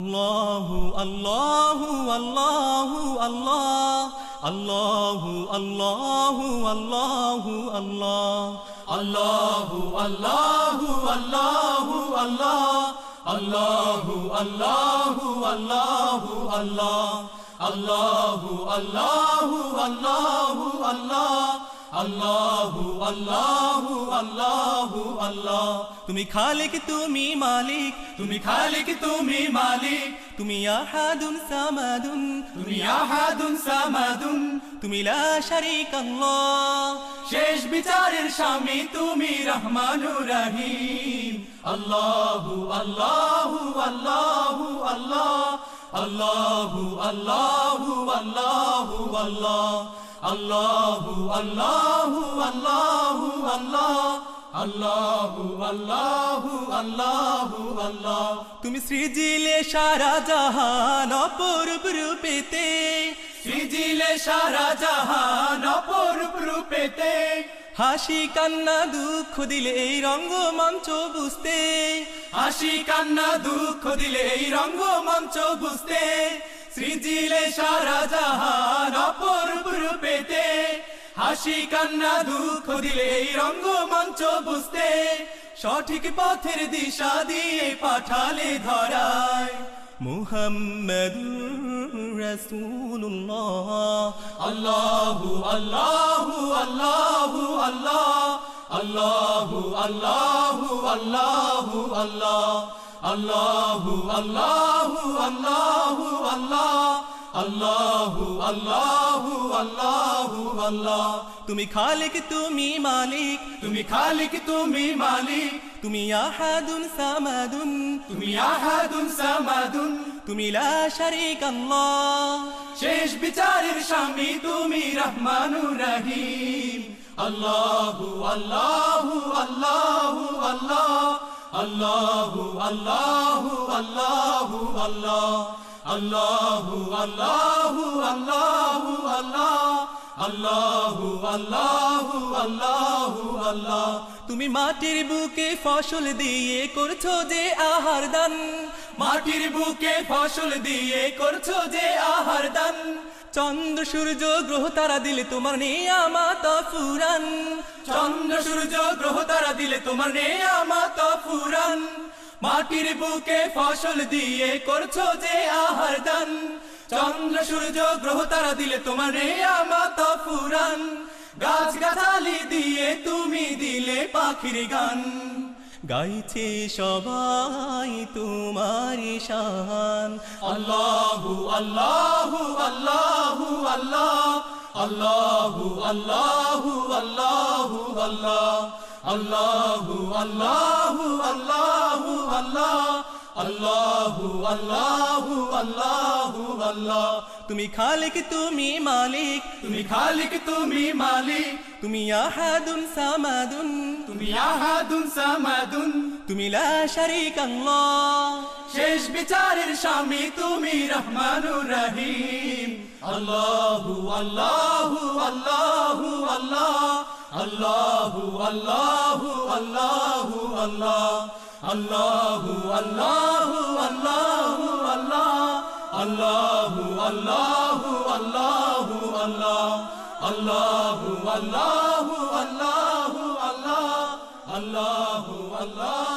Allahu Allahu Allahu Allah Allahu Allahu Allahu Allah Allahu Allahu Allahu Allah Allahu Allahu Allahu Allah Allahu Allahu Allahu Allah Allahu Allahu Allahu Allah তুমি খালিক তুমি মালিক তুমি খালিক তুমি মালিক তুমি আহাদুন সামাদুন তুমি আহাদুন সামাদুন তুমি লা শারীকা আল্লাহ শেষ বিচারের স্বামী তুমি রহমানুর রহিম আল্লাহু আল্লাহু আল্লাহু আল্লাহ Allahu Allahu Allahu Allah Allahu Allahu Allahu Allah Allahu Allahu Allahu Allah তুমি সৃজিলে সারা জাহান অপরূপ রূপেতে সৃজিলে সারা জাহান অপরূপ রূপেতে হাসি কান্না দুঃখ দিলে এই রঙ্গমঞ্চ বুঝতে হাসি কান্না দুঃখ দিলে এই রঙ্গমঞ্চ বুঝতে সৃজিলে সারা জাহান অপরূপ রূপেতে হাসি কান্না দুঃখ দিলে এই রঙ্গমঞ্চ বুঝতে সঠিক পথের দিশা দিয়ে পাঠালে ধরায় মুহাম্মাদুর রাসূলুল্লাহ আল্লাহু আল্লাহু আল্লাহু আল্লাহ আল্লাহু আল্লাহু আল্লাহু আল্লাহ Allahu Allahu Allahu Allah Allahu Allahu Allahu Allah তুমি খালিক তুমি মালিক তুমি খালিক তুমি মালিক তুমি আহাদুন সামাদুন তুমি আহাদুন সামাদুন তুমি লা শারীকা আল্লাহ শেষ বিচারের স্বামী তুমি রহমানুর রহিম Allahu Allahu Allahu Allah Allahu Allahu Allahu Allah Allahu Allahu Allahu Allah Allahu Allahu Allahu Allah তুমি মাটির বুকে ফসল দিয়ে করছো যে আহার দান মাটির বুকে ফসল দিয়ে করছো যে আহার দান চন্দ্র সূর্য গ্রহ তারা দিলে তোমার নিয়ামত ফুরান চন্দ্র সূর্য গ্রহ তারা দিলে তোমার নিয়ামত ফুরান মাটির বুকে ফসল দিয়ে করছো যে আহার দান চন্দ্র সূর্য গ্রহ তারা দিলে তোমার নিয়ামত ফুরান গাছ গাছালি দিয়ে তুমি দিলে পাখির গান গাইছে সবাই তোমার শান আল্লাহু আল্লাহু আল্লাহু আল্লাহ আল্লাহু আল্লাহু আল্লাহু আল্লাহ আল্লাহু আল্লাহু আল্লাহু আল্লাহ আল্লাহু আল্লাহু আল্লাহু আল্লাহ তুমি খালিক তুমি মালিক তুমি খালিক তুমি মালিক তুমি আহাদুন সামাদুন তুমি আহাদুন সামাদুন তুমি লা শারীকা আল্লাহ শেষ বিচারের স্বামী তুমি রহমানুর রহিম আল্লাহু আল্লাহু আল্লাহু আল্লাহ আল্লাহু আল্লাহু আল্লাহু আল্লাহ Allahu Allahu Allahu Allah Allahu Allahu Allahu Allah Allahu Allahu Allahu Allah Allahu Allah